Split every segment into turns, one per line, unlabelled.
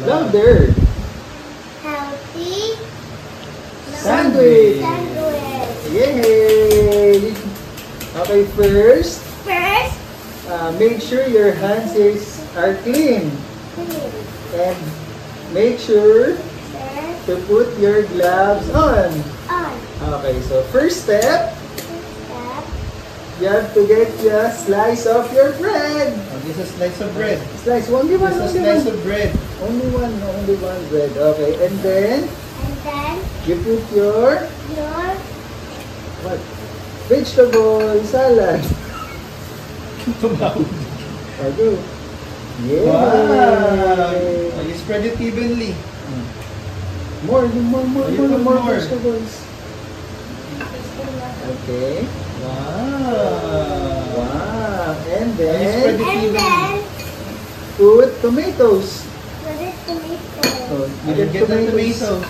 Louder.
Healthy
Sandwich.
sandwich.
Yay! Okay, first,
First,
make sure your hands are clean.
clean.
And make sure
First,
to put your gloves on.
on.
Okay, so first step,
Step.
you have to get a slice of your bread.
Oh, this is slice of bread.
Slice, only one,
This is
only
slice
one.
of bread.
Only one bread. Okay, and then
And then
you put your
your
what? Vegetable salad.
Tumawag.
Okay. Yay!
Wow! Oh, you spread it evenly.
More
You put more.
vegetables. Okay.
Wow!
Wow. And
You spread
then
it
and
evenly.
then
put tomatoes.
put it tomato.
Oh,
You get the tomatoes.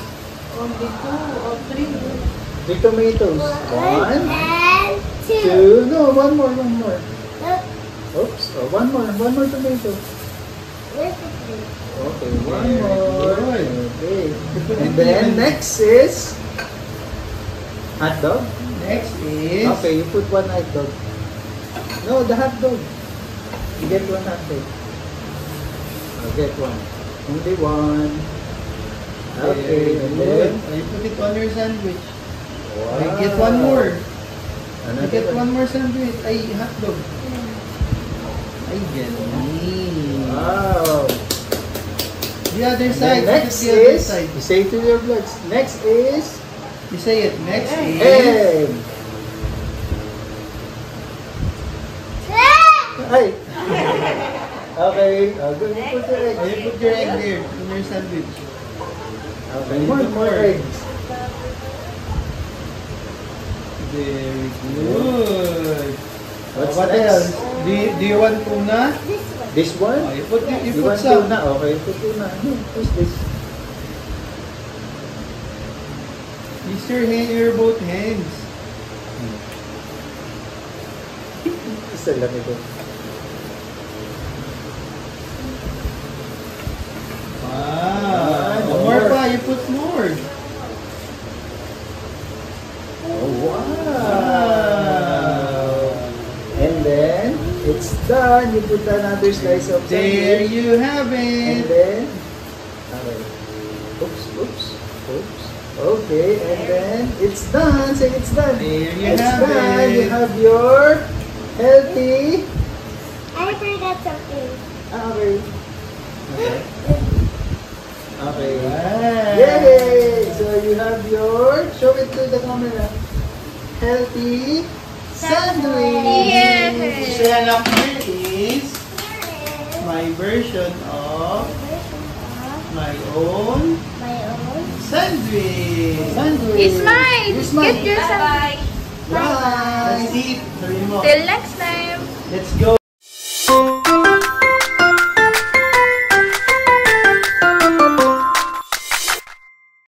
Only 2 or 3.
3 tomatoes.
One
1,
and two.
2. No, one more.
Look,
Oops. Oh, one more tomato.
where's the three?
Okay, one
Very
more.
good.
Okay.
put
And
it
then
evenly.
next is hot dog.
Next is...
Okay, you put one hot dog. No, the hot dog. You get one hot dog. I'll get one. Only one. Okay, and
Good.
then
Oh, you put it on your sandwich.
wow.
You get one more. You
Another
get one more sandwich. Ay, hotdog. Ay, galing.
Wow.
The other
And
side.
then next
the other
is,
side.
you say to your vlogs, next is
You say it. Next is...
egg. Ay. Okay, good. You put your egg.
Oh, you put your egg there in your sandwich.
Okay,
You
more
put more.
eggs.
Very good.
What's
What
next?
else? Do you want tuna?
This one.
This one?
Oh, you put
You want
some.
tuna? Okay, put tuna. No, what's this?
Use your both hands.
Isa lang ito.
Wow.
More.
More pa. You put more.
Oh, wow! And then, it's done. You put another slice of
There
sandwich.
you have
And
it.
then, okay. Oops. Okay, and then, it's done. Say it's done.
There you
It's
have
done.
it.
You have your healthy.
I forgot something.
Okay. Okay.
Wow.
Yay! So you have your, show it to the camera. Healthy sandwich.
Yes.
So yan up here is
Here is
my version of
version of
my own
my own.
sandwich.
Sandwich.
It's mine.
It's mine.
Get yourself.
Bye.
Let's eat. Sabi mo.
Till next time.
Let's go.